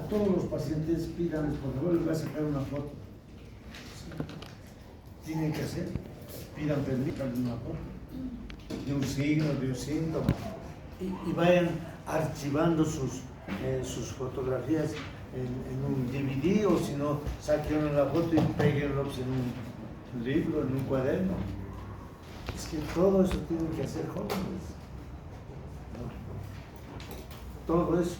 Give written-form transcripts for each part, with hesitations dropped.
todos los pacientes pídanles, por favor, les voy a sacar una foto. Tienen que hacer, pidan permiso de una foto, de un signo, de un síntoma, y vayan archivando sus fotografías en un DVD, o si no, saquen la foto y péguenlos en un libro, en un cuaderno. Es que todo eso tienen que hacer jóvenes, ¿no? Todo eso.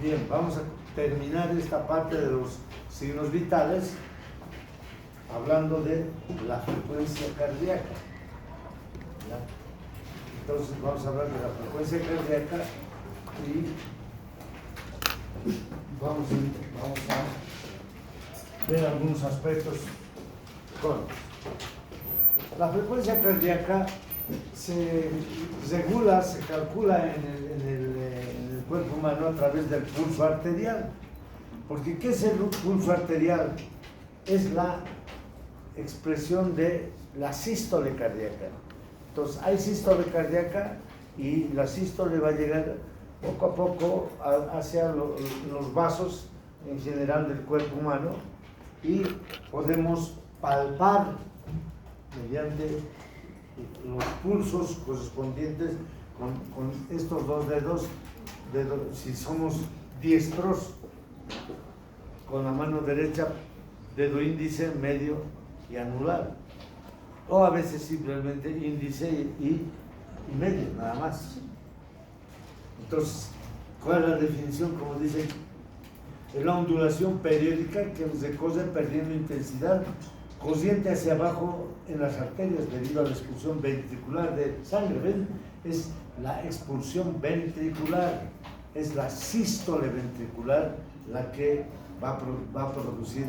Bien, vamos a terminar esta parte de los signos vitales hablando de la frecuencia cardíaca. ¿Ya? Entonces vamos a hablar de la frecuencia cardíaca y vamos a ver algunos aspectos cortos. La frecuencia cardíaca se regula, se calcula en el cuerpo humano a través del pulso arterial. Porque ¿qué es el pulso arterial? Es la expresión de la sístole cardíaca. Entonces hay sístole cardíaca y la sístole va a llegar poco a poco hacia los vasos en general del cuerpo humano, y podemos palpar mediante los pulsos correspondientes con estos dos dedos, si somos diestros, con la mano derecha, dedo índice, medio y anular, o a veces simplemente índice y medio, nada más. Entonces, ¿cuál es la definición? Como dice, es la ondulación periódica que recorre perdiendo intensidad corriente hacia abajo en las arterias debido a la expulsión ventricular de sangre. ¿Ven? Es la expulsión ventricular, es la sístole ventricular la que va a producir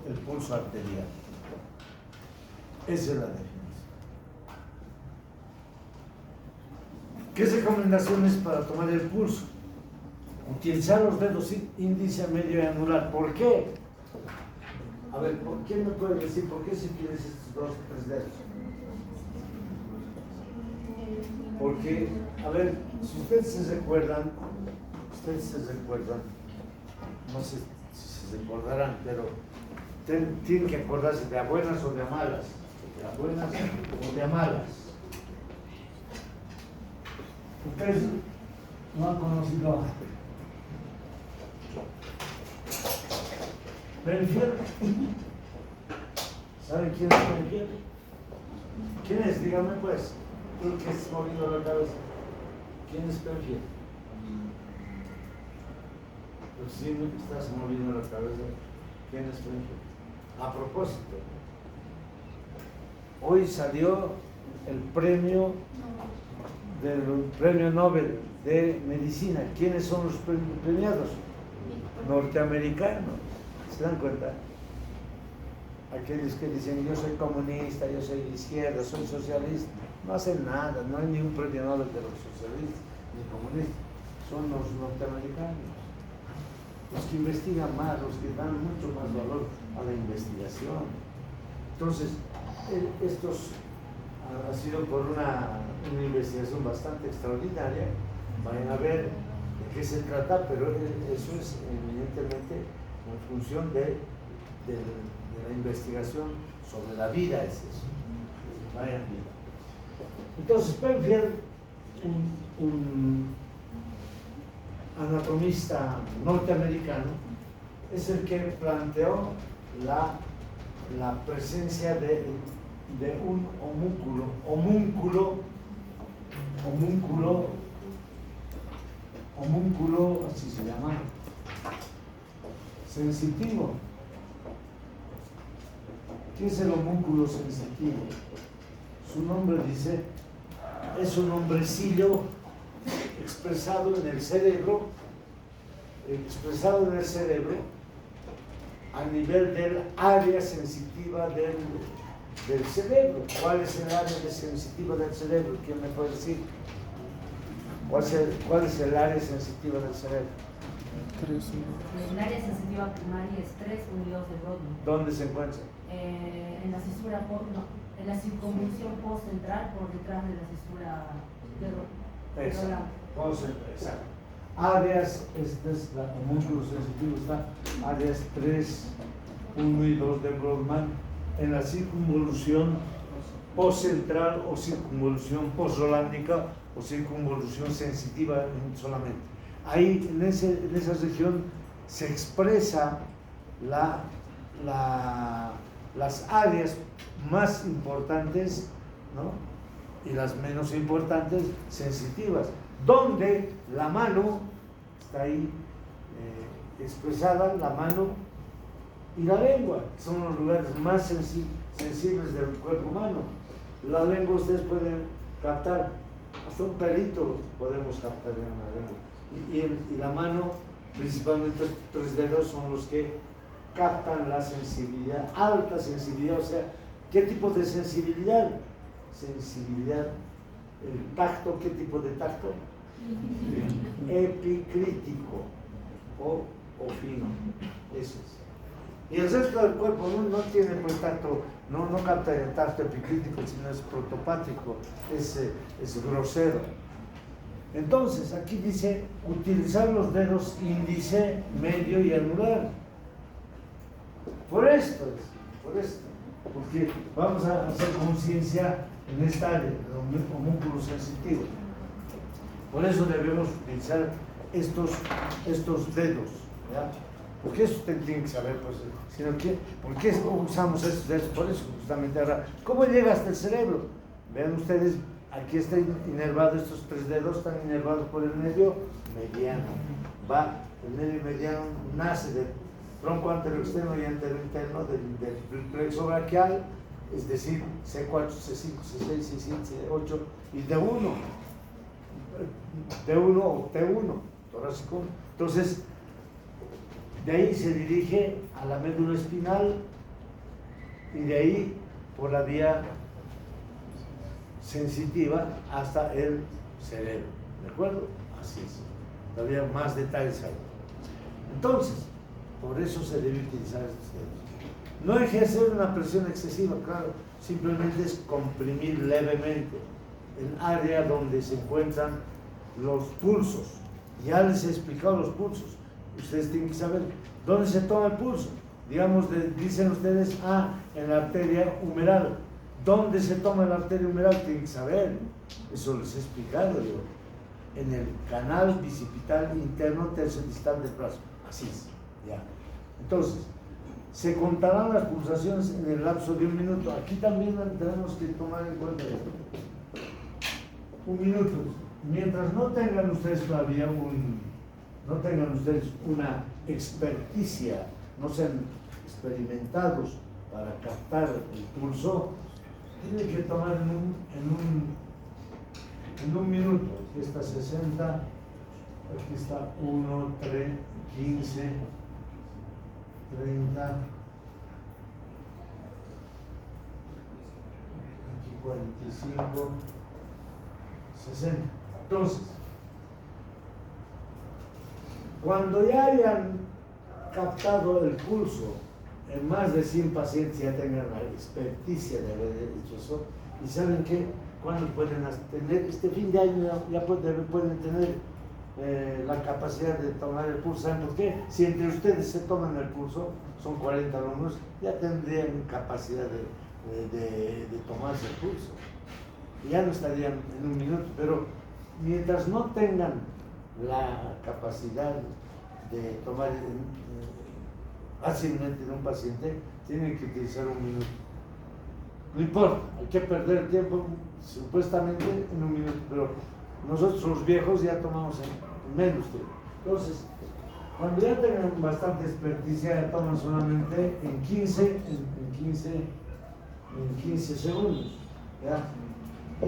el pulso arterial. Esa es la definición. ¿Qué recomendaciones para tomar el pulso? Utilizar los dedos índice, medio y anular. ¿Por qué? A ver, ¿quién me puede decir por qué se utilizan estos dos, tres dedos? Porque, a ver, si ustedes se recuerdan, no sé si se recordarán, pero tienen que acordarse de a buenas o de a malas, de a buenas o de a malas. Ustedes no han conocido a Penfield. ¿Saben quién es Penfield? ¿Quién es? Dígame pues. Tú que estás moviendo la cabeza. ¿Quién es Penfield? Pues sí, estás moviendo la cabeza. ¿Quién es Penfield? A propósito, hoy salió el premio del Premio Nobel de Medicina. ¿Quiénes son los premiados? Norteamericanos. ¿Se dan cuenta? Aquellos que dicen yo soy comunista, yo soy de izquierda, soy socialista, no hacen nada, no hay ningún premio Nobel de los socialistas ni comunistas, son los norteamericanos, los que investigan más, los que dan mucho más valor a la investigación. Entonces, estos ha sido por una investigación bastante extraordinaria. Vayan a ver de qué se trata, pero eso es evidentemente en función de la investigación sobre la vida, es eso. Vayan viendo. Entonces, Penfield, un anatomista norteamericano, es el que planteó la presencia de un homúnculo, así se llama, sensitivo. ¿Qué es el homúnculo sensitivo? Su nombre dice, es un hombrecillo expresado en el cerebro a nivel del área sensitiva del cerebro. ¿Cuál es el área sensitiva del cerebro? ¿Quién me puede decir? ¿Cuál es el área sensitiva del cerebro? El área sensitiva primaria es 3 unidos de Brodmann. ¿Dónde se encuentra? En la cisura En la circunvolución post-central por detrás de la cesura de Exacto. Exacto. Áreas, esta es la homúnculo sensitivo, está áreas 3, 1 y 2 de Brodmann en la circunvolución post-central o circunvolución post-rolándica o circunvolución sensitiva solamente. Ahí en esa región se expresa las áreas más importantes, ¿no? Y las menos importantes sensitivas, donde la mano está ahí expresada, la mano y la lengua son los lugares más sensibles del cuerpo humano. La lengua ustedes pueden captar, hasta un pelito podemos captar en la lengua, y la mano, principalmente los 3 dedos, son los que captan la sensibilidad, alta sensibilidad. O sea, ¿qué tipo de sensibilidad? Sensibilidad, el tacto, ¿qué tipo de tacto? Epicrítico o fino, eso es. Y el resto del cuerpo no tiene pues tacto, no capta el tacto epicrítico, sino es protopátrico, es grosero. Entonces, aquí dice utilizar los dedos índice, medio y anular. Por esto, porque vamos a hacer conciencia en esta área, el homúnculo sensitivo. Por eso debemos utilizar estos dedos, ¿ya? Porque eso usted tiene que saber, pues, ¿por qué usamos estos dedos? Por eso, justamente ahora, ¿cómo llega hasta el cerebro? Vean ustedes, aquí está inervado, estos 3 dedos están inervados por el medio mediano. El medio mediano nace del tronco anterior externo y anterior interno del plexo braquial, es decir, C4, C5, C6, C7, C8 y D1 o T1, torácico. Entonces, de ahí se dirige a la médula espinal y de ahí por la vía sensitiva hasta el cerebro, ¿de acuerdo? Así es, todavía más detalles hay. Entonces, por eso se debe utilizar estos dedos. No ejercer una presión excesiva, claro, simplemente es comprimir levemente el área donde se encuentran los pulsos. Ya les he explicado los pulsos. Ustedes tienen que saber dónde se toma el pulso. Digamos, dicen ustedes, en la arteria humeral. ¿Dónde se toma la arteria humeral? Tienen que saber. Eso les he explicado yo. En el canal bicipital interno terciodistal del brazo. Así es. Ya. Entonces, se contarán las pulsaciones en el lapso de 1 minuto. Aquí también tenemos que tomar en cuenta esto. 1 minuto. Mientras no tengan ustedes todavía una experticia, no sean experimentados para captar el pulso, tienen que tomar en un minuto. Aquí está 60, aquí está 1, 3, 15, 30, aquí 45, 60. Entonces, cuando ya hayan captado el pulso en más de 100 pacientes, ya tengan la experticia de haber hecho eso, y saben que cuando pueden tener, este fin de año ya pueden tener la capacidad de tomar el pulso. ¿Saben por qué? Si entre ustedes se toman el pulso, son 40 alumnos, ya tendrían capacidad de tomarse el pulso. Y ya no estarían en 1 minuto, pero mientras no tengan la capacidad de tomar fácilmente en un paciente, tienen que utilizar 1 minuto. No importa, hay que perder tiempo supuestamente en 1 minuto, pero nosotros los viejos ya tomamos en menos tiempo. Entonces, cuando ya tengan bastante experticia, ya toman solamente en 15 segundos, ¿ya?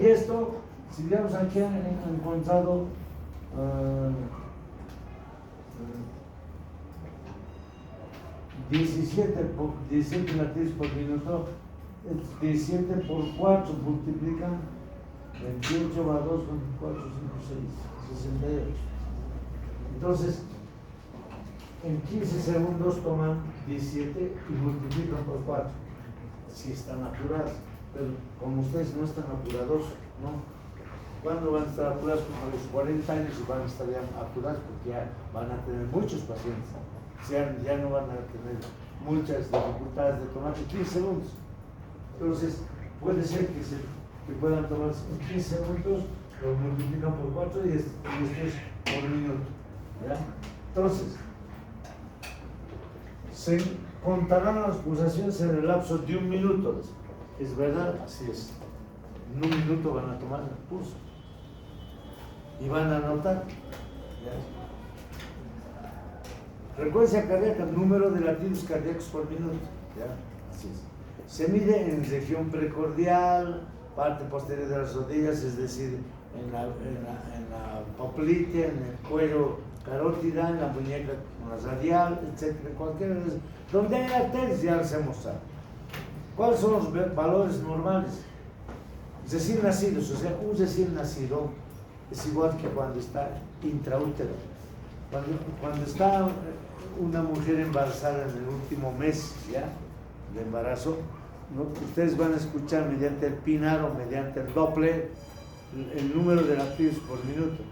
Y esto, si digamos aquí han encontrado 17 latidos por minuto, 17 por 4 multiplican 28 más 2, 24, 5, 6, 68. Entonces, en 15 segundos toman 17 y multiplican por 4. Así está natural. pero como ustedes no están apurados, ¿no? ¿Cuándo van a estar apurados? Como a los 40 años y van a estar ya apurados porque ya van a tener muchos pacientes. Ya no van a tener muchas dificultades de tomar 15 segundos. Entonces, puede ser que puedan tomar 15 segundos, lo multiplican por 4 y esto es por minuto. ¿Ya? Entonces, se contarán las pulsaciones en el lapso de 1 minuto. ¿Es verdad? Así es. En 1 minuto van a tomar el pulso. Y van a anotar. ¿Ya? Frecuencia cardíaca, número de latidos cardíacos por minuto. ¿Ya? Así es. Se mide en región precordial, parte posterior de las rodillas, es decir, en la poplite, en el cuello carótida, en la muñeca con la radial, etc. Cualquiera de esas. Donde hay arterias ya les he mostrado. ¿Cuáles son los valores normales? Recién nacidos, o sea, un recién nacido es igual que cuando está intraútero. Cuando está una mujer embarazada en el último mes ya de embarazo, ¿no? Ustedes van a escuchar mediante el pinar o mediante el Doppler el número de latidos por minuto.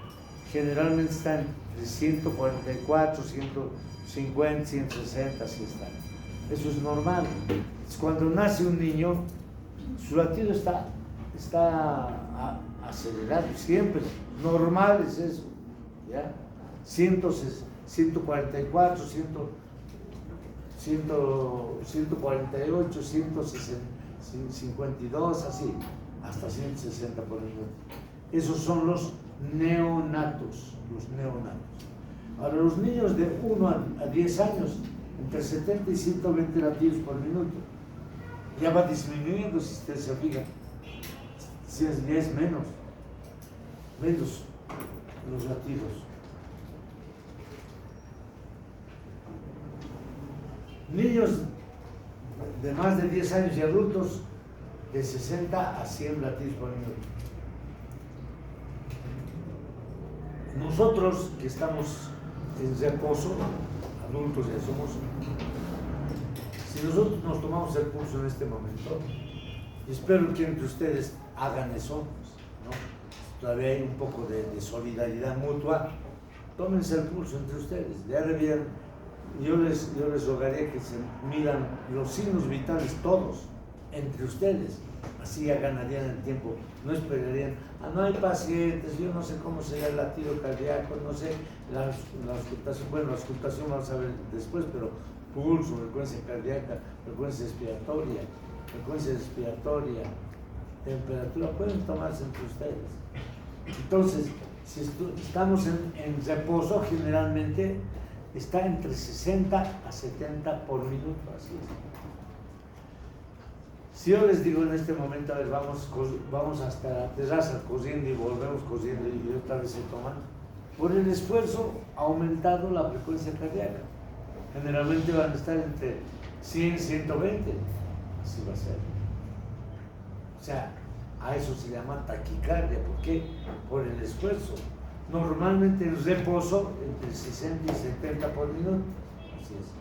Generalmente está entre 144, 150, 160, así están. Eso es normal. Cuando nace un niño, su latido está acelerado, siempre. Normal es eso. ¿Ya? 144, 148, 152, así, hasta 160 por minuto. Esos son los neonatos, Ahora, los niños de 1 a 10 años, entre 70 y 120 latidos por minuto, ya va disminuyendo, si ustedes se fijan, ya es menos los latidos. Niños de más de 10 años y adultos, de 60 a 100 latidos por minuto. Nosotros que estamos en reposo, adultos ya somos, si nosotros nos tomamos el pulso en este momento, y espero que entre ustedes hagan eso, ¿no? Todavía hay un poco de solidaridad mutua, tómense el pulso entre ustedes, ya debían, yo les rogaría que se midan los signos vitales todos, entre ustedes, así ya ganarían el tiempo, no esperarían, no hay pacientes, yo no sé cómo será el latido cardíaco, no sé, la auscultación, bueno, la auscultación vamos a ver después, pero pulso, frecuencia cardíaca, frecuencia respiratoria, temperatura, pueden tomarse entre ustedes. Entonces, si estamos en reposo, generalmente está entre 60 a 70 por minuto, así es. Si yo les digo en este momento, a ver, vamos hasta la terraza corriendo y volvemos corriendo y otra vez se toman, por el esfuerzo ha aumentado la frecuencia cardíaca. Generalmente van a estar entre 100 y 120, así va a ser. O sea, a eso se llama taquicardia. ¿Por qué? Por el esfuerzo. Normalmente el reposo entre 60 y 70 por minuto. Así es.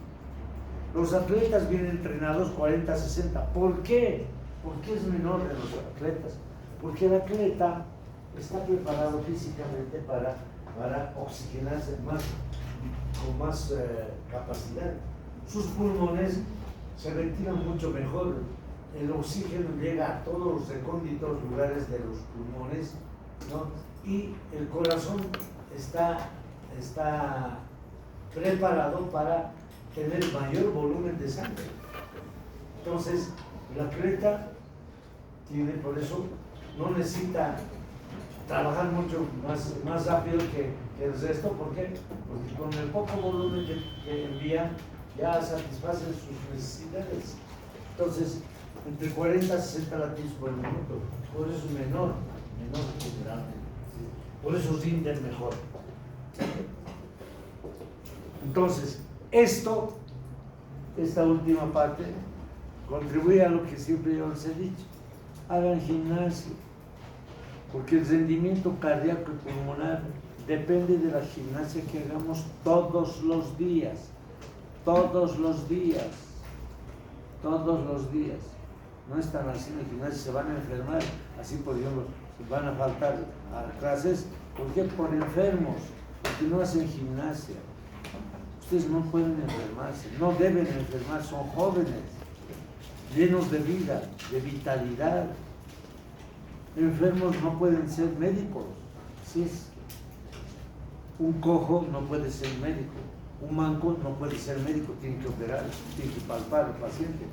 Los atletas bien entrenados 40 a 60. ¿Por qué? ¿Por qué es menor de los atletas? Porque el atleta está preparado físicamente para oxigenarse con más capacidad. Sus pulmones se ventilan mucho mejor. El oxígeno llega a todos los recónditos lugares de los pulmones, ¿no? Y el corazón está preparado para tener mayor volumen de sangre. Entonces, el atleta tiene, por eso, no necesita trabajar mucho más rápido que el resto. ¿Por qué? Porque con el poco volumen que envían, ya satisfacen sus necesidades. Entonces, entre 40 a 60 latidos por minuto, por eso es menor generalmente. Por eso rinden mejor. Entonces, esta última parte contribuye a lo que siempre yo les he dicho: hagan gimnasio, porque el rendimiento cardíaco y pulmonar depende de la gimnasia que hagamos todos los días. no están haciendo gimnasia, se van a enfermar, así por ejemplo, van a faltar a clases, ¿por qué? Por enfermos, porque no hacen gimnasia. Ustedes no pueden enfermarse, no deben enfermar, son jóvenes, llenos de vida, de vitalidad. Enfermos no pueden ser médicos, así es. Un cojo no puede ser médico, un manco no puede ser médico, tiene que operar, tiene que palpar al paciente.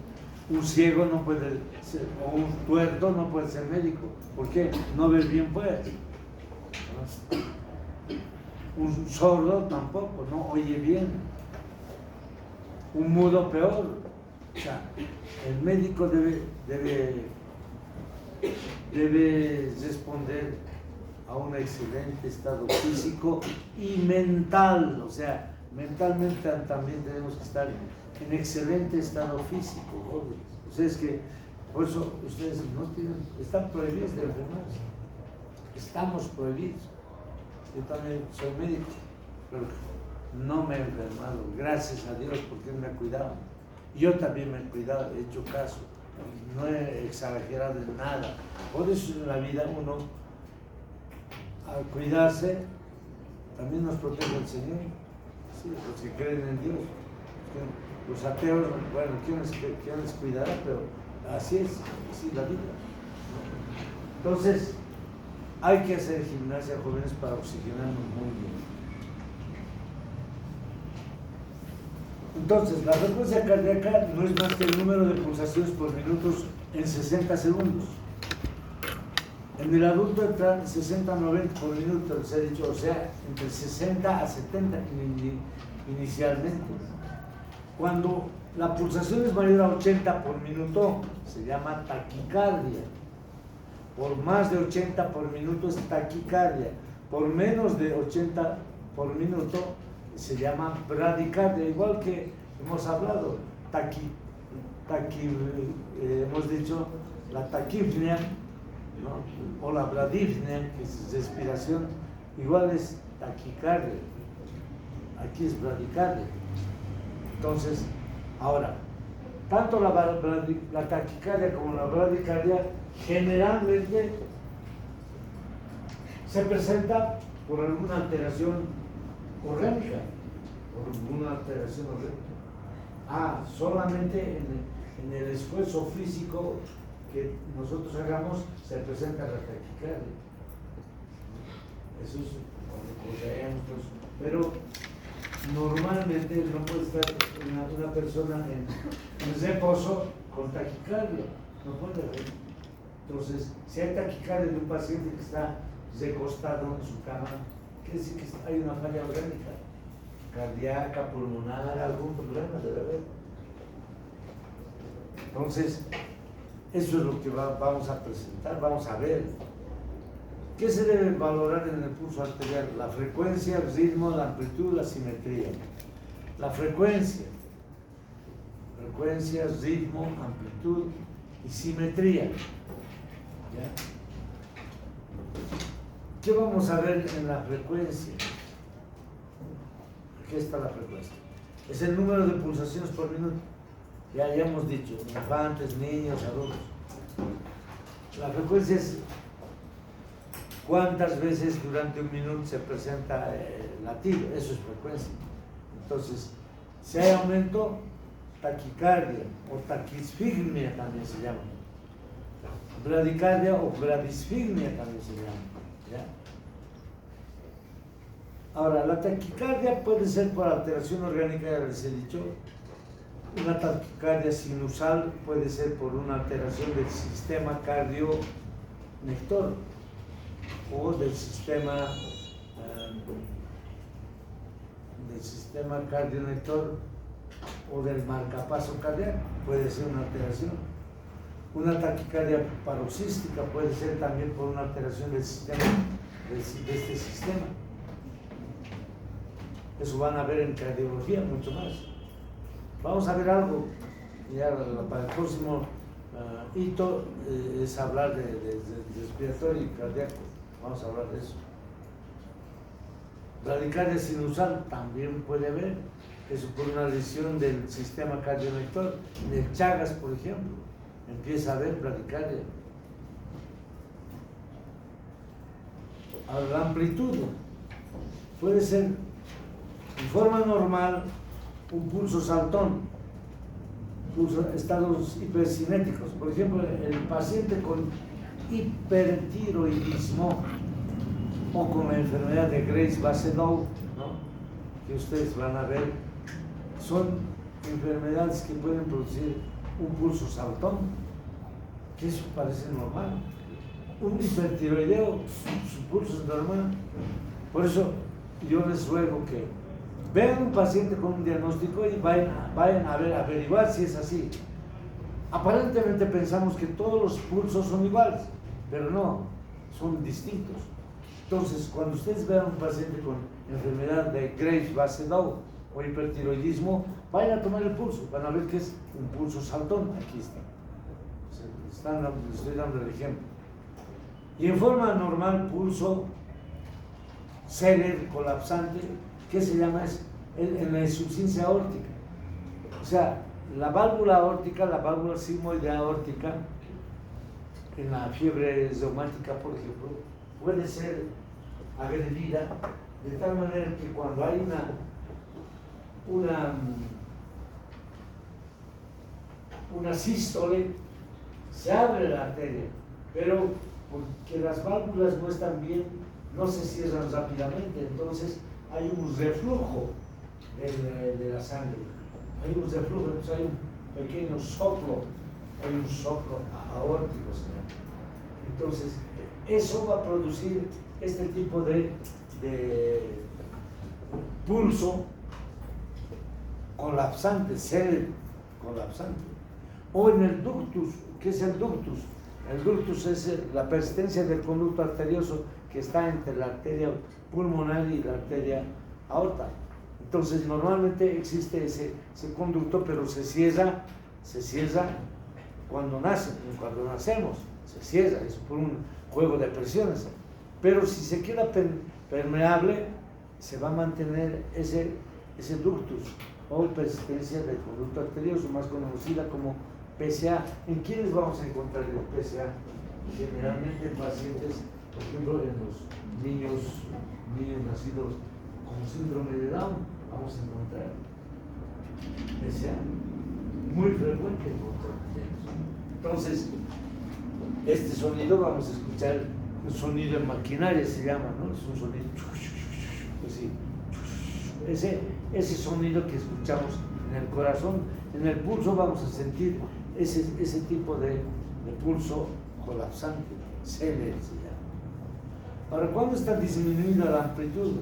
Un ciego no puede ser, o un tuerto no puede ser médico. ¿Por qué? No ver bien pues. Un sordo tampoco, no oye bien. Un mudo peor. O sea, el médico debe responder a un excelente estado físico y mental. O sea, mentalmente también tenemos que estar en excelente estado físico. Ustedes que, por eso ustedes no tienen, están prohibidos de enfermarse. Estamos prohibidos. Yo también soy médico, pero no me he enfermado, gracias a Dios, porque Él me ha cuidado. Yo también me he cuidado, he hecho caso, no he exagerado en nada. Por eso en la vida uno, al cuidarse, también nos protege el Señor. Sí, los que creen en Dios. Los ateos, bueno, ¿quién les cuidará? Pero así es la vida. Entonces, hay que hacer gimnasia, jóvenes, para oxigenarnos muy bien. Entonces, la frecuencia cardíaca no es más que el número de pulsaciones por minutos en 60 segundos. En el adulto entran 60 a 90 por minuto, les he dicho, o sea, entre 60 a 70 inicialmente. Cuando la pulsación es mayor a 80 por minuto, se llama taquicardia. Por más de 80 por minuto es taquicardia. Por menos de 80 por minuto se llama bradicardia. Igual que hemos hablado, hemos dicho la taquipnea, ¿no? O la bradipnea, que es respiración, igual es taquicardia. Aquí es bradicardia. Entonces, ahora, tanto la taquicardia como la bradicardia generalmente se presenta por alguna alteración orgánica. Solamente en el esfuerzo físico que nosotros hagamos se presenta la taquicardia. Eso es cuando creemos, pero normalmente no puede estar una persona en reposo con taquicardia, no puede haber. Entonces, si hay taquicardia de un paciente que está recostado en su cama, quiere decir que hay una falla orgánica, cardíaca, pulmonar, algún problema debe haber. Entonces, eso es lo que vamos a presentar, vamos a ver. ¿Qué se debe valorar en el pulso arterial? La frecuencia, el ritmo, la amplitud, la simetría. La frecuencia, ritmo, amplitud y simetría. ¿Ya? ¿Qué vamos a ver en la frecuencia? Aquí está la frecuencia. Es el número de pulsaciones por minuto. Ya hemos dicho, infantes, niños, adultos. La frecuencia es cuántas veces durante un minuto se presenta el latido, eso es frecuencia. Entonces, si hay aumento, taquicardia o taquisfigmia también se llama. Bradicardia o bradisfigmia también se llama. ¿Ya? Ahora, la taquicardia puede ser por alteración orgánica, ya les he dicho. Una taquicardia sinusal puede ser por una alteración del sistema cardionector o del sistema cardionector o del marcapaso cardíaco, puede ser una alteración. Una taquicardia paroxística puede ser también por una alteración del sistema, de este sistema. Eso van a ver en cardiología mucho más. Vamos a ver algo, ya para el próximo hito es hablar de respiratorio y cardíaco. Vamos a hablar de eso. Bradicardia sinusal también puede haber, eso por una lesión del sistema cardionector, en el Chagas, por ejemplo, empieza a ver, bradicardia. Ahora, la amplitud puede ser en forma normal un pulso saltón, estados hipercinéticos. Por ejemplo, el paciente con hipertiroidismo o con la enfermedad de Graves-Basedow, ¿no?, que ustedes van a ver, son enfermedades que pueden producir un pulso saltón, que eso parece normal. Un hipertiroideo, su pulso es normal. Por eso yo les ruego que vean un paciente con un diagnóstico y vayan a ver, averiguar si es así. Aparentemente pensamos que todos los pulsos son iguales, pero no, son distintos. Entonces, cuando ustedes vean un paciente con enfermedad de Graves-Basedow o hipertiroidismo, vayan a tomar el pulso, van a ver que es un pulso saltón. Aquí está. Les estoy dando el ejemplo. Y en forma normal, pulso célebre colapsante, ¿qué se llama? Es en la insuficiencia aórtica. O sea, la válvula aórtica, la válvula sigmoidea aórtica, en la fiebre reumática, por ejemplo, puede ser agredida de tal manera que cuando hay una sístole, se abre la arteria, pero porque las válvulas no están bien, no se cierran rápidamente, entonces hay un reflujo de la sangre, hay un reflujo, entonces hay un pequeño soplo, hay un soplo aórtico, ¿sí? Entonces eso va a producir este tipo de pulso colapsante, célebre colapsante. O en el ductus. ¿Qué es el ductus? El ductus es la persistencia del conducto arterioso que está entre la arteria pulmonar y la arteria aorta. Entonces normalmente existe ese conducto, pero se cierra cuando nacemos, se cierra, es por un juego de presiones. Pero si se queda permeable, se va a mantener ese ductus o persistencia del conducto arterioso, más conocida como PSA. ¿En quiénes vamos a encontrar el PSA? Generalmente en pacientes, por ejemplo, en los niños nacidos con síndrome de Down, vamos a encontrar PSA. Muy frecuente encontrar. Entonces, este sonido vamos a escuchar, un sonido en maquinaria se llama, ¿no? Es un sonido así. Ese sonido que escuchamos en el corazón, en el pulso vamos a sentir ese tipo de pulso colapsante, célebre se llama. Ahora, ¿cuándo está disminuida la amplitud?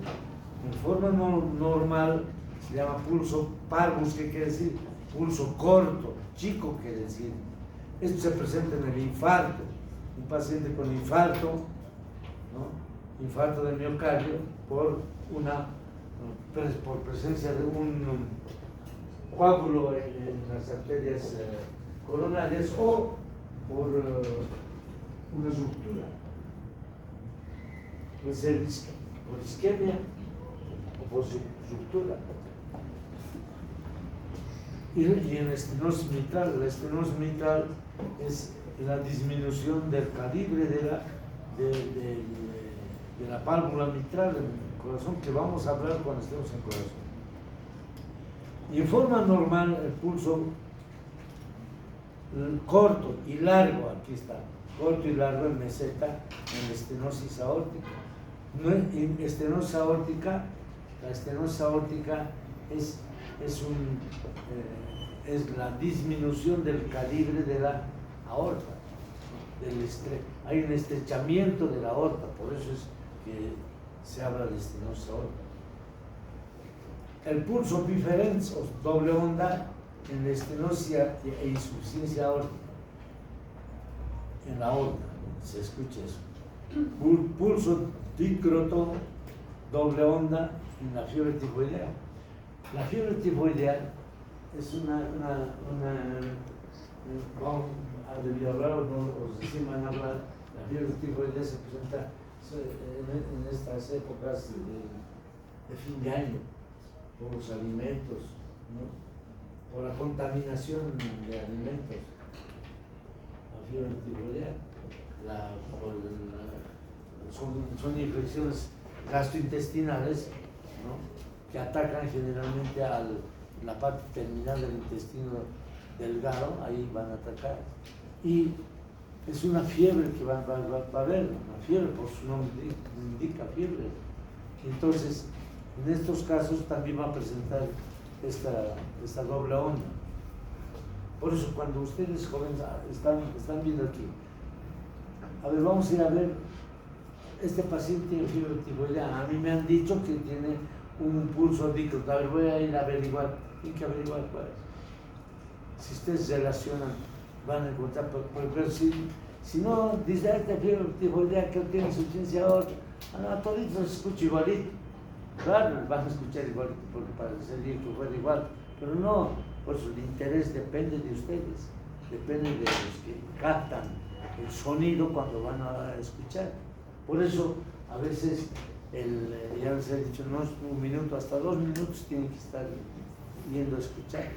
En forma normal se llama pulso parvus, que quiere decir pulso corto, chico quiere decir. Esto se presenta en el infarto, un paciente con infarto, ¿no?, infarto del miocardio por presencia de un coágulo en las arterias coronarias o por una ruptura. Puede ser por isquemia o por ruptura. Y en la estenosis mitral, es la disminución del calibre de la válvula mitral en el corazón, que vamos a hablar cuando estemos en corazón. Y en forma normal el pulso corto y largo, aquí está, corto y largo en meseta, en la estenosis aórtica. En estenosis aórtica, la estenosis aórtica es la disminución del calibre de la aorta, hay un estrechamiento de la aorta, por eso es que se habla de estenosis aórtica. El pulso biferens o doble onda en la estenosis e insuficiencia aórtica, en la aorta, se escucha eso. Pulso dícroto, doble onda en la fiebre tifoidea. La fiebre tifoidea es debido a hablar, o se van a hablar, la fiebre tifoidea se presenta en estas épocas de fin de año, por los alimentos, ¿no?, por la contaminación de alimentos. fiebre tifoidea. Son infecciones gastrointestinales, ¿no?, que atacan generalmente a la parte terminal del intestino delgado, ahí van a atacar. Y es una fiebre que va a haber, una fiebre, por su nombre indica fiebre. Entonces, en estos casos también va a presentar esta doble onda. Por eso, cuando ustedes jóvenes están viendo aquí, a ver, vamos a ir a ver, este paciente tiene fiebre tifoidea, a mí me han dicho que tiene un pulso dícroto, a ver, voy a ir a averiguar, hay que averiguar cuál es. Si ustedes se relacionan, van a encontrar, pero si no, dice, esta fiebre tifoidea que tiene insuficiencia aórtica, a toditos se escucha igualito. Claro, van a escuchar igualito, porque parecería que fuera igual, pero no, por eso el interés depende de ustedes, depende de los que captan el sonido cuando van a escuchar. Por eso, a veces, ya les he dicho, no es 1 minuto, hasta 2 minutos tienen que estar yendo a escuchar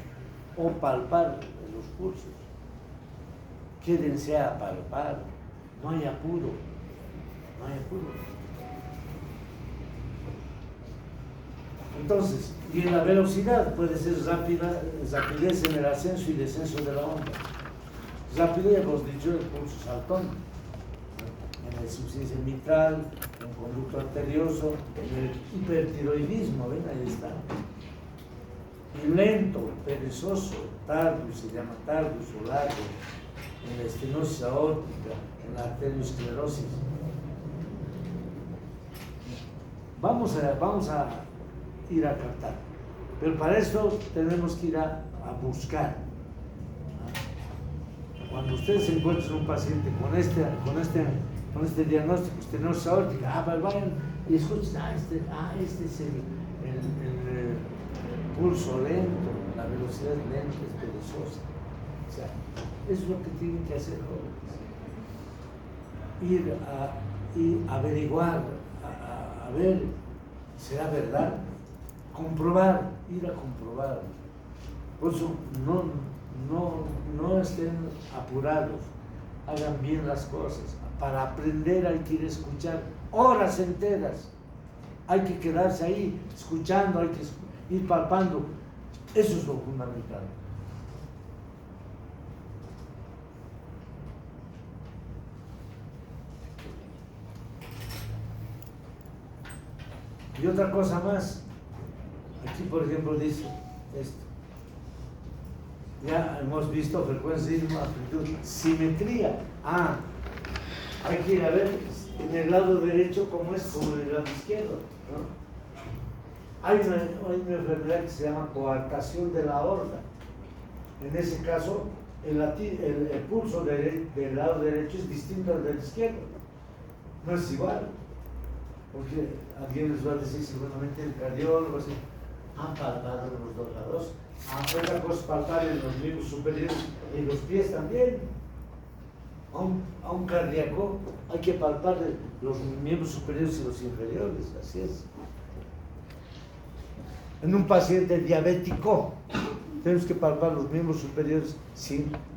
o palpar los pulsos. Quédense a palpar, no hay apuro, no hay apuro. Entonces, y en la velocidad puede ser rapidez en el ascenso y descenso de la onda. Rapidez, hemos dicho, el pulso saltón, en la insuficiencia mitral, en conducto arterioso, en el hipertiroidismo, ven, ahí está. Y lento, perezoso, tardus, se llama tardus o largo, en la estenosis aórtica, en la arteriosclerosis. Vamos a ir a captar, pero para eso tenemos que ir a buscar. Cuando ustedes encuentren un paciente con este diagnóstico, estenosis aórtica, vayan y escuchen, este es el pulso lento, la velocidad lenta, es perezosa. O sea, eso es lo que tienen que hacer jóvenes. Ir a averiguar, a ver, ¿será verdad? Comprobar, ir a comprobar. Por eso no estén apurados, hagan bien las cosas. Para aprender hay que ir a escuchar horas enteras, hay que quedarse ahí escuchando, hay que ir palpando. Eso es lo fundamental. Y otra cosa más, aquí por ejemplo dice esto, ya hemos visto frecuencia, amplitud, simetría. Hay que ir a ver en el lado derecho cómo es como en el lado izquierdo, ¿no? Hay una enfermedad que se llama coartación de la aorta. En ese caso, el pulso del lado derecho es distinto al del izquierdo, no es igual. Porque alguien les va a decir seguramente el cardiólogo, así, han palpado en los 2 lados. Otra cosa es palpar en los miembros superiores y en los pies también. A un cardíaco hay que palpar los miembros superiores y los inferiores, así es. En un paciente diabético tenemos que palpar los miembros superiores,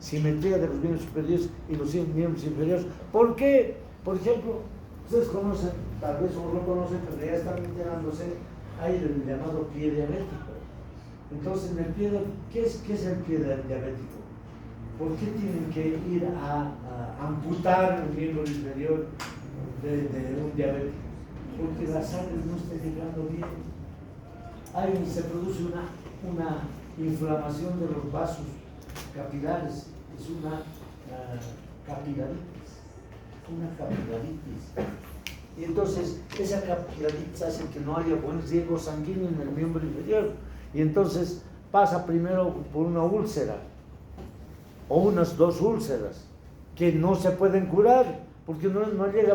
simetría de los miembros superiores y los miembros inferiores. ¿Por qué? Por ejemplo, ustedes conocen, tal vez o no conocen, pero ya están enterándose, hay el llamado pie diabético. Entonces, en el pie, ¿qué es el pie diabético? ¿Por qué tienen que ir a amputar el miembro inferior de un diabético? Porque la sangre no está llegando bien. Se produce una inflamación de los vasos capilares, es una capilaritis. Una capilaritis. Y entonces esa capilaritis hace que no haya buen riego sanguíneo en el miembro inferior. Y entonces pasa primero por una úlcera o unas 2 úlceras que no se pueden curar porque no llega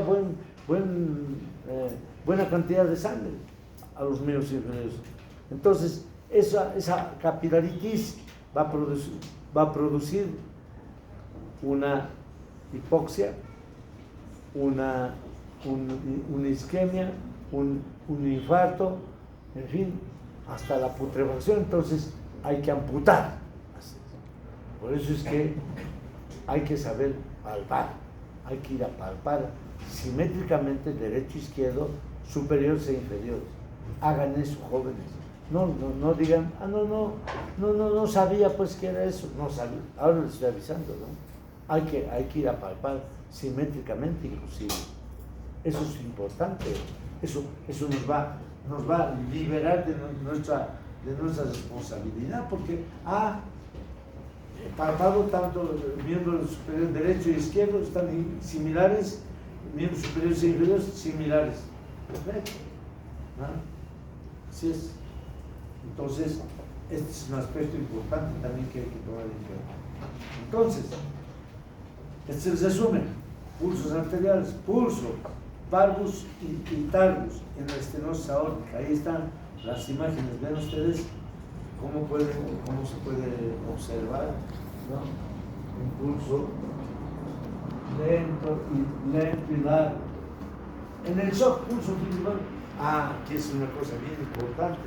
buena cantidad de sangre a los miembros inferiores. Entonces esa capilaritis va a producir una hipoxia, una isquemia, un infarto, en fin, hasta la putrefacción. Entonces hay que amputar. Por eso es que hay que saber palpar, hay que ir a palpar simétricamente derecho, izquierdo, superiores e inferiores. Hagan eso, jóvenes. No digan, no sabía pues que era eso, no sabía, ahora les estoy avisando, ¿no? Hay que ir a palpar simétricamente inclusive. Eso es importante, eso nos va a liberar de nuestra responsabilidad, porque palpado tanto miembros superiores derecho y izquierdo están similares, miembros superiores e inferiores similares. Perfecto. ¿No? Así es. Entonces, este es un aspecto importante también que hay que tomar en cuenta. Entonces, este es el resumen. Pulsos arteriales, pulso, valvus y talvus en la estenosis aórtica. Ahí están las imágenes. Ven ustedes cómo se puede observar, ¿no? Un pulso lento y largo. En el shock, pulso filiforme. Aquí es una cosa bien importante.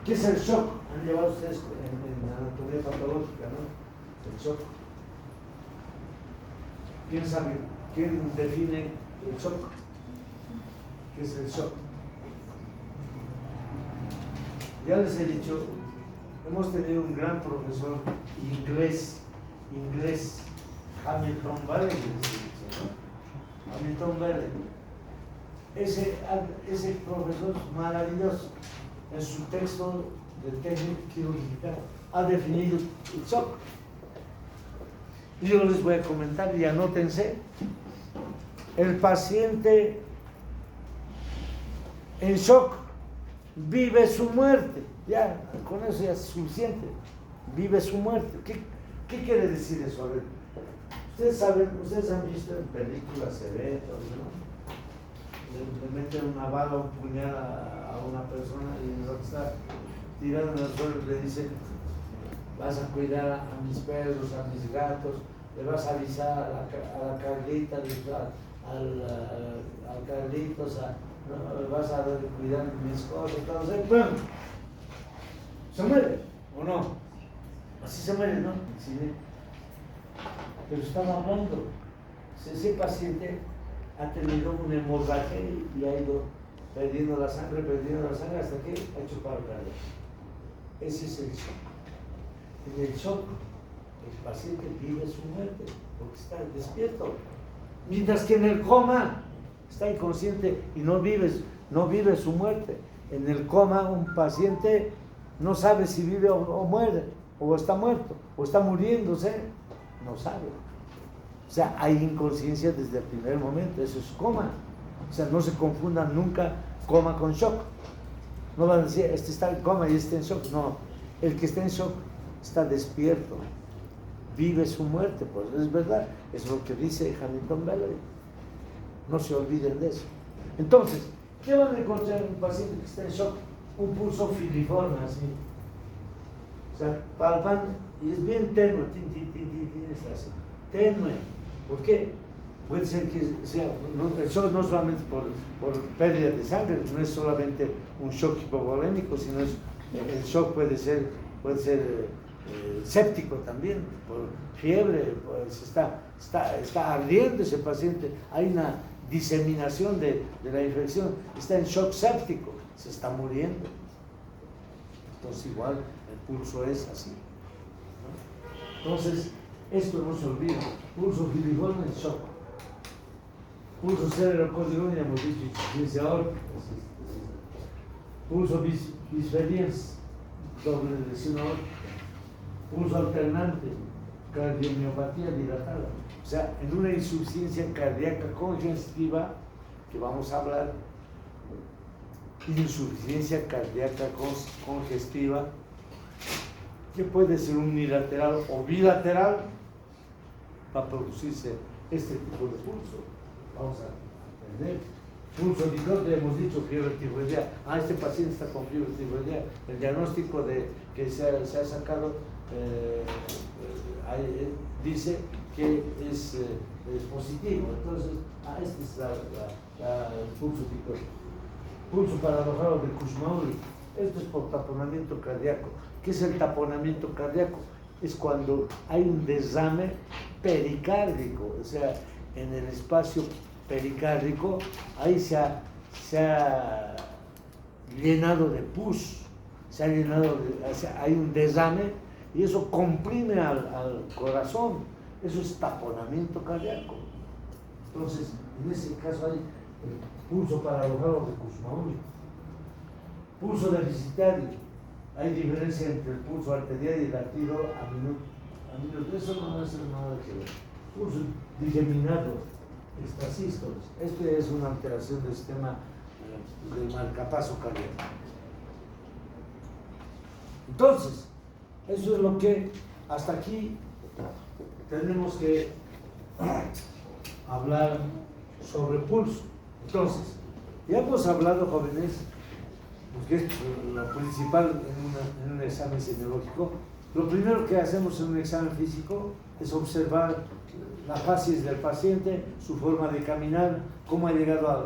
¿Qué es el shock? Han llevado ustedes en anatomía patológica, ¿no? El shock. ¿Quién sabe? ¿Quién define el shock? ¿Qué es el shock? Ya les he dicho, hemos tenido un gran profesor inglés, Hamilton Valley, ¿no? Hamilton Valley. Ese profesor maravilloso, en su texto de técnica quirúrgica, ha definido el shock. Y yo les voy a comentar y anótense. El paciente en shock vive su muerte. Ya, con eso ya es suficiente. Vive su muerte. ¿Qué quiere decir eso? A ver, ustedes han visto en películas, eventos, ¿no? Le meten una bala o un puñal a una persona y lo que está tirando en el suelo le dice: vas a cuidar a mis perros, a mis gatos, le vas a avisar a la Carlita, al Carlitos, ¿no? Vas a cuidar de mis cosas, todo eso. Bueno, se muere, ¿o no? Así se muere, ¿no? Sí. Pero estaba hablando. Ese paciente ha tenido una hemorragia y ha ido perdiendo la sangre hasta que ha hecho paro cardíaco. Ese es el shock. En el shock, el paciente vive su muerte porque está despierto. Mientras que en el coma está inconsciente y no vive su muerte. En el coma un paciente no sabe si vive o muere, o está muerto, o está muriéndose, no sabe. O sea, hay inconsciencia desde el primer momento, eso es coma. O sea, no se confundan nunca coma con shock. No van a decir, este está en coma y este en shock. No, el que está en shock está despierto, vive su muerte, pues es verdad, es lo que dice Hamilton Valley. No se olviden de eso. Entonces, ¿qué van a encontrar en un paciente que está en shock? Un pulso filiforme, así. O sea, palpan y es bien tenue, está así, tenue. ¿Por qué? Puede ser que sea, el shock no solamente por pérdida de sangre, no es solamente un shock hipovolémico, sino el shock puede ser séptico también, por fiebre, pues está ardiendo ese paciente, hay una diseminación de la infección, está en shock séptico, se está muriendo. Entonces igual el pulso es así, ¿no? Entonces, esto no se olvida. Pulso filiforme en shock. Pulso cerebro-costigón, ya hemos dicho, insuficiencia aórtica. Pulso bisferiens, doble lesión aórtica. Pulso alternante, cardiomiopatía dilatada. O sea, en una insuficiencia cardíaca congestiva, que vamos a hablar, insuficiencia cardíaca congestiva, que puede ser unilateral o bilateral, va a producirse este tipo de pulso. Vamos a entender. Pulso dicote, hemos dicho fiebre tifoidea. Este paciente está con fiebre tifoidea. El diagnóstico que se ha sacado dice que es positivo. Entonces, este es el pulso dicote. Pulso paradojado de Kussmaul. Esto es por taponamiento cardíaco. ¿Qué es el taponamiento cardíaco? Es cuando hay un derrame pericárdico, o sea, en el espacio pericárdico, ahí se ha llenado de pus, se ha llenado de, o sea, hay un desame y eso comprime al corazón, eso es taponamiento cardíaco. Entonces, en ese caso hay pulso paradojado de Kussmaul, pulso deficitario, hay diferencia entre el pulso arterial y el latido a minuto. Eso no es nada que ver. Pulso digeminado, extrasístoles. Este es una alteración del sistema del marcapaso cardíaco. Entonces, eso es lo que hasta aquí tenemos que hablar sobre pulso. Entonces, ya hemos hablado, jóvenes, porque es lo principal en un examen semiológico. Lo primero que hacemos en un examen físico es observar la facies del paciente, su forma de caminar, cómo ha llegado a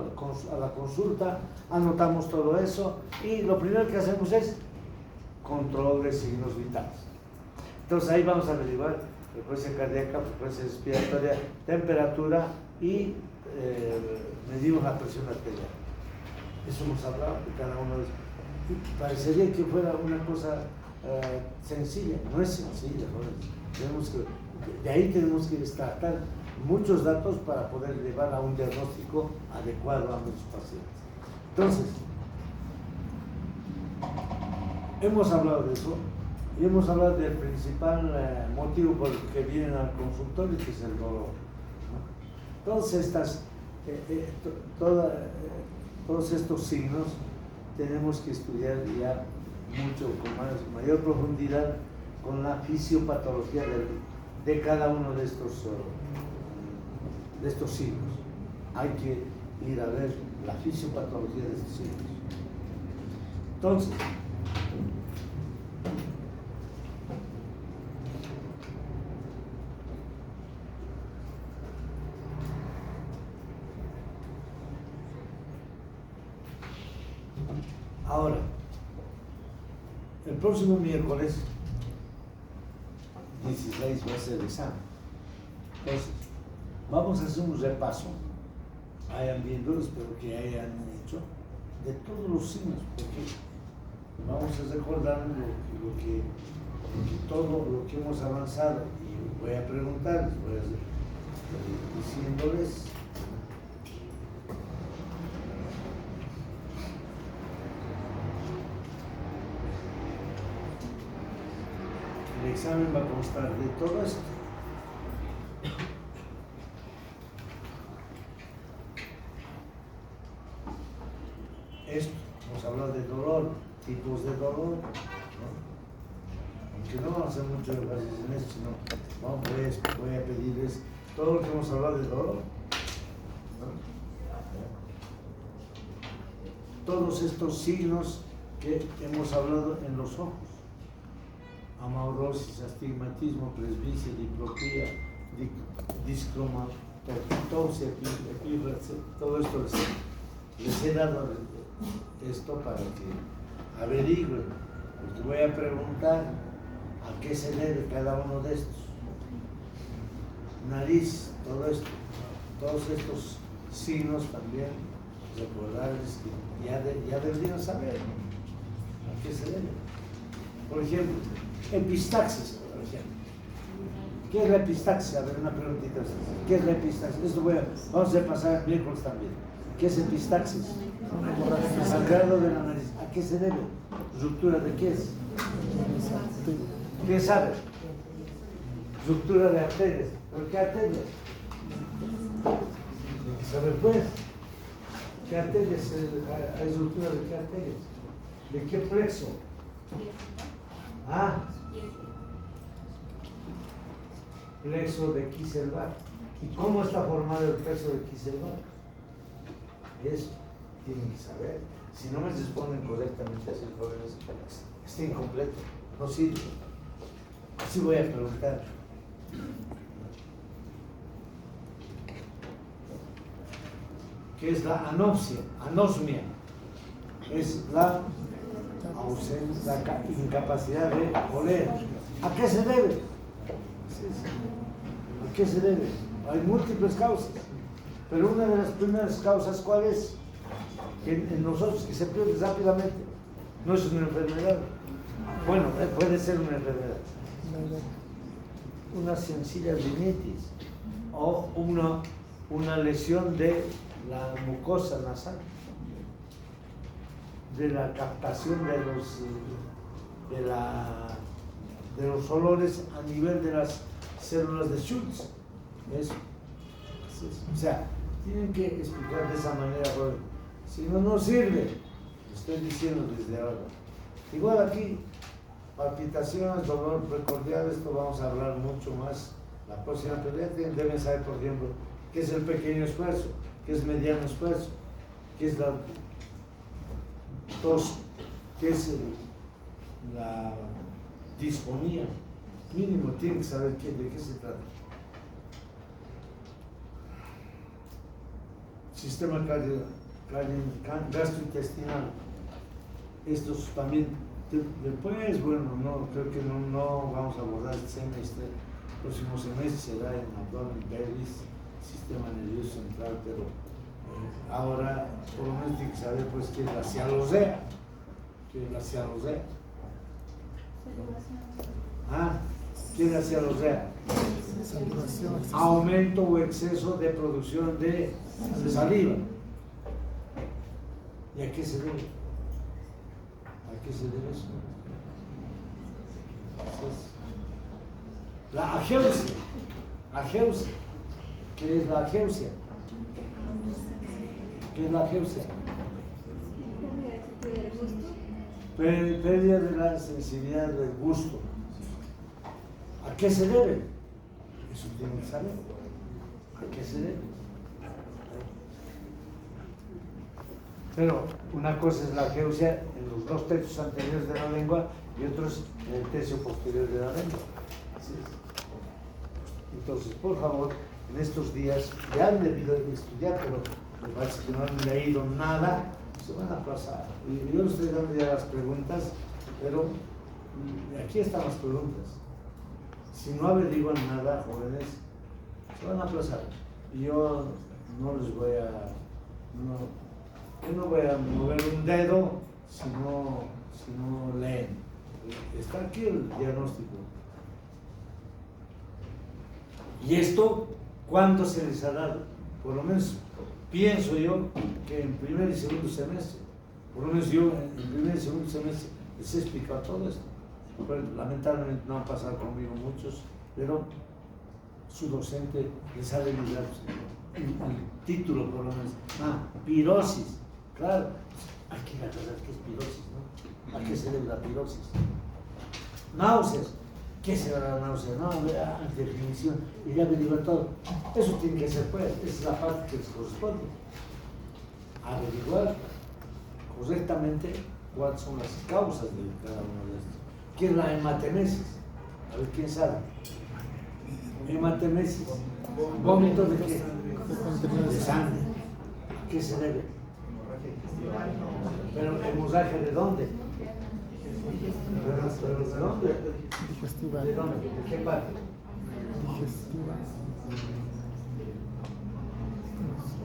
la consulta, anotamos todo eso y lo primero que hacemos es control de signos vitales. Entonces ahí vamos a averiguar frecuencia cardíaca, frecuencia respiratoria, temperatura y medimos la presión arterial. Eso hemos hablado de cada uno de ellos. Parecería que fuera una cosa sencilla, no es sencilla, de ahí tenemos que extractar muchos datos para poder llevar a un diagnóstico adecuado a nuestros pacientes. Entonces, hemos hablado de eso y hemos hablado del principal motivo por el que vienen al consultorio, que es el dolor, ¿no? Todos estos signos tenemos que estudiar ya mucho, con mayor profundidad, con la fisiopatología de cada uno de estos signos. Hay que ir a ver la fisiopatología de estos signos. Entonces, ahora, el próximo miércoles 16 va a ser el examen. Entonces, vamos a hacer un repaso, hayan viendo, espero que hayan hecho, de todos los signos, porque vamos a recordar todo lo que hemos avanzado, y voy a preguntarles, voy a diciéndoles. El examen va a constar de todo esto. Esto, hemos hablado de dolor, tipos de dolor, ¿no? Aunque no vamos a hacer mucho énfasis en esto, sino voy a pedirles todo lo que hemos hablado de dolor, ¿no? Todos estos signos que hemos hablado en los ojos. Amaurosis, astigmatismo, presbicia, diplopía, discromatopsia, epífrase, todo esto les he dado esto para que averigüen, porque voy a preguntar a qué se debe cada uno de estos. Nariz, todo esto, todos estos signos también, recordarles que ya deberían saber, ¿no? A qué se debe. Por ejemplo, epistaxis, por ejemplo. ¿Qué es la epistaxis? A ver, una preguntita. ¿Qué es la epistaxis? Esto vamos a pasar miércoles también. ¿Qué es epistaxis? Sangrado de la nariz. ¿A qué se debe? ¿Ruptura de qué es? ¿Quién sabe? Ruptura de arterias. ¿Por qué arterias? Hay que saber pues. ¿Qué arterias? ¿Hay ruptura de qué arterias? ¿De qué plexo? Plexo de Kieselbach. ¿Y cómo está formado el plexo de Kieselbach? Eso tienen que saber. Si no me responden correctamente, así jóvenes, está incompleto, no sirve. Así voy a preguntar. ¿Qué es la anosmia? Es la ausencia, la incapacidad de oler. ¿A qué se debe? ¿A qué se debe? Hay múltiples causas, pero una de las primeras causas, ¿cuál es? Que en nosotros que se pierde rápidamente, no es una enfermedad. Bueno, puede ser una enfermedad. Una sencilla rinitis o una lesión de la mucosa nasal, de la captación de los olores a nivel de las células de Schultz. Eso. O sea, tienen que explicar de esa manera, porque si no, no sirve. Estoy diciendo desde ahora. Igual aquí, palpitaciones, dolor precordial, esto vamos a hablar mucho más la próxima, pero ya deben saber, por ejemplo, qué es el pequeño esfuerzo, qué es mediano esfuerzo, qué es la tos, qué es la disfonía. Mínimo tienen que saber de qué se trata. Sistema gastrointestinal. Estos también, después, bueno, no, creo que no vamos a abordar este semestre. El próximo semestre será en abdomen, pelvis, sistema nervioso central, pero ahora por lo menos tiene que saber pues qué es la cialosea. ¿Qué es la cialosea? ¿Qué es la cialosea? Aumento o exceso de producción de saliva. ¿Y a qué se debe? ¿A qué se debe eso? La ageusia. Ageusia. ¿Qué es la ageusia? ¿Qué es la ageusia? Pérdida de la sensibilidad del gusto. ¿A qué se debe? Eso tienen que saber. ¿A qué se debe? Pero una cosa es la ageusia en los dos tercios anteriores de la lengua y otros en el tercio posterior de la lengua. ¿Sí? Entonces, por favor, en estos días ya han debido estudiar, pero me parece que no han leído nada, se van a pasar. Y yo les estoy dando ya las preguntas, pero aquí están las preguntas. Si no averiguan nada, jóvenes, se van a aplazar. Y yo no les voy a... yo no voy a mover un dedo si no leen. Está aquí el diagnóstico. ¿Y esto cuándo se les ha dado? Por lo menos pienso yo que en primer y segundo semestre, por lo menos yo en primer y segundo semestre les he explicado todo esto. Pero, lamentablemente no han pasado conmigo muchos, pero su docente les ha debido dar el título por lo menos. Pirosis. Claro, hay que aclarar qué es pirosis, ¿no? ¿A qué se debe la pirosis? Náuseas. ¿Qué será la náusea? No, definición, y ya averiguar todo. Eso tiene que ser, pues, esa es la parte que les corresponde. Averiguar correctamente cuáles son las causas de cada uno de estos. ¿Qué es la hematemesis? A ver, ¿quién sabe? Hematemesis. ¿Vómito de qué? De sangre. ¿A qué se debe? Pero hemorragia ¿de dónde? ¿Pero de dónde? Digestiva. ¿De dónde? ¿De qué parte? Digestiva.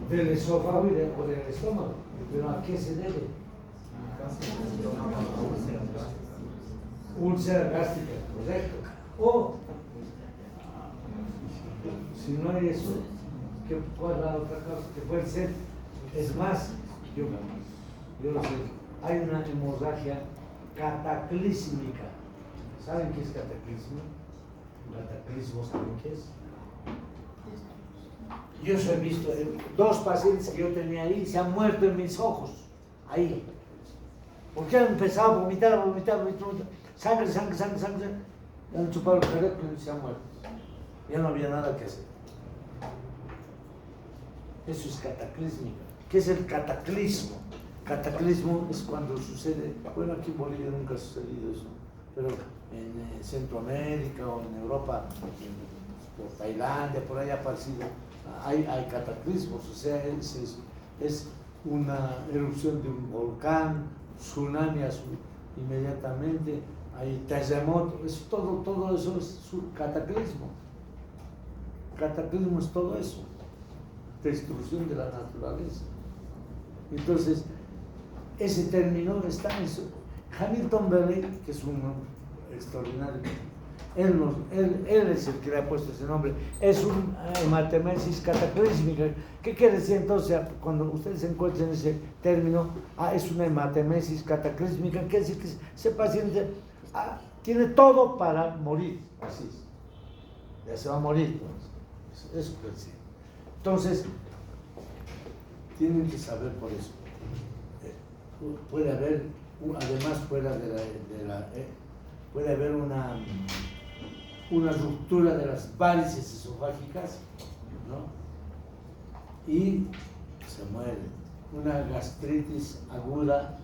Del esófago o del estómago. ¿Pero a qué se debe? Úlcera gástrica, correcto. O, si no hay eso, ¿cuál es la otra causa? Que puede ser, es más, yo lo sé, hay una hemorragia cataclísmica. ¿Saben qué es cataclismo? Cataclismo, ¿saben qué es? Yo he visto dos pacientes que yo tenía ahí, se han muerto en mis ojos, ahí. Porque han empezado a vomitar, sangre, han chupado el careto y se han muerto. Ya no había nada que hacer. Eso es cataclísmica. ¿Qué es el cataclismo? Cataclismo es cuando sucede, bueno, aquí en Bolivia nunca ha sucedido eso, pero en Centroamérica o en Europa, por Tailandia, por ahí ha aparecido, hay cataclismos, o sea, es una erupción de un volcán, tsunami inmediatamente, hay terremoto, todo eso es su cataclismo. Cataclismo es todo eso, destrucción de la naturaleza. Entonces, ese término está en Hamilton Bailey, que es un extraordinario, él es el que le ha puesto ese nombre, es un hematemesis cataclísmica. ¿Qué quiere decir entonces cuando ustedes encuentren ese término? Es una hematemesis cataclísmica, quiere decir que ese paciente tiene todo para morir, así es, ya se va a morir, eso quiere decir. Entonces, tienen que saber por eso. Puede haber, además fuera puede haber una ruptura de las varices esofágicas, ¿no? Y se muere. Una gastritis aguda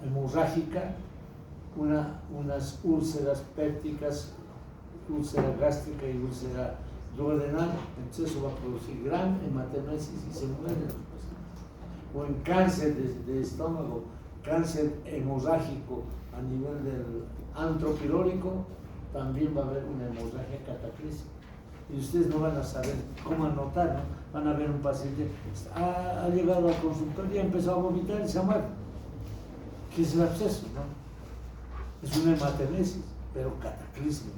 hemorrágica, unas úlceras pépticas, úlcera gástrica y úlcera duodenal, entonces eso va a producir gran hematemesis y se muere. O en cáncer de estómago, cáncer hemorrágico a nivel del antro pilórico, también va a haber una hemorragia cataclísmica. Y ustedes no van a saber cómo anotar, ¿no? Van a ver un paciente, ha llegado al consultorio y ha empezado a vomitar y se ha muerto. ¿Qué es el absceso, no? Es una hematemesis, pero cataclísmica.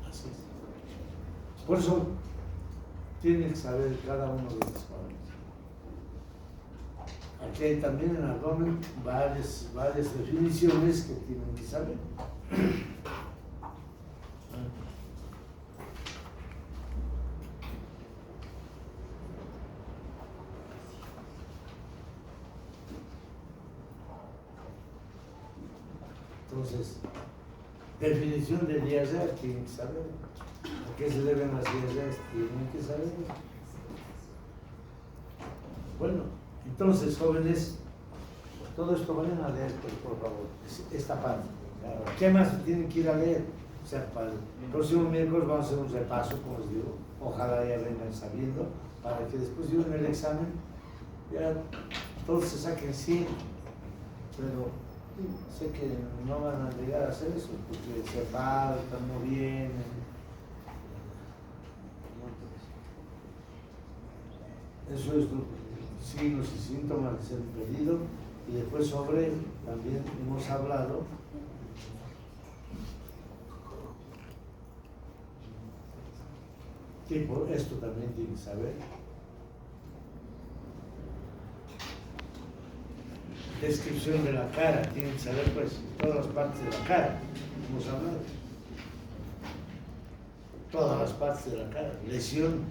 Así es. Por eso tienen que saber cada uno de los pacientes. Aquí hay también en el abdomen varias definiciones que tienen que saber. Entonces, definición de diarrea tienen que saber. ¿A qué se deben las diarreas? Tienen que saber. Bueno, entonces, jóvenes, todo esto vayan a leer, pues, por favor, esta parte. ¿Qué más tienen que ir a leer? O sea, para el próximo miércoles vamos a hacer un repaso, como les digo, ojalá ya vengan sabiendo, para que después yo en el examen ya todos se saquen 100, pero sé que no van a llegar a hacer eso, porque se faltan, no vienen. Eso es signos y síntomas de ser pedido. Y después sobre, también hemos hablado que por esto también tienen que saber. Descripción de la cara, tienen que saber pues todas las partes de la cara, hemos hablado. Todas las partes de la cara, lesión,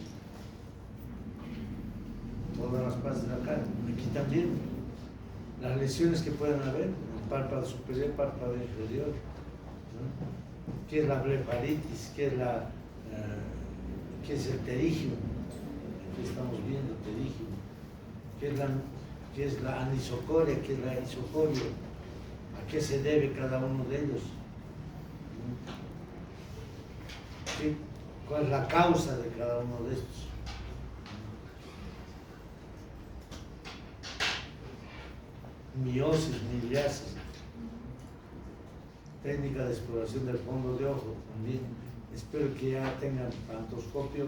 todas las partes de la cara. Aquí también, las lesiones que puedan haber, el párpado superior, párpado inferior, ¿no? ¿Qué es la blefaritis? ¿Qué es el pterigio? Aquí estamos viendo pterigio. ¿Qué es la anisocoria? ¿Qué es la isocoria? ¿A qué se debe cada uno de ellos? ¿Cuál es la causa de cada uno de estos? Miosis, miliasis, técnica de exploración del fondo de ojo también. Espero que ya tengan pantoscopio,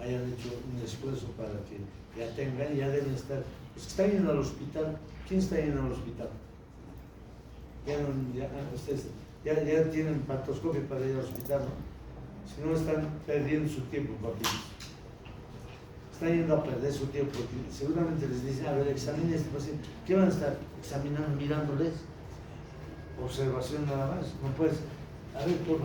hayan hecho un esfuerzo para que ya tengan, ya deben estar. Los que están yendo al hospital, ¿quién está yendo al hospital? Ustedes ya tienen pantoscopio para ir al hospital, ¿no? Si no, están perdiendo su tiempo, papitos. Están yendo a perder su tiempo porque seguramente les dicen, a ver, examine a este paciente. ¿Qué van a estar examinando, mirándoles? Observación nada más. No puedes, a ver, por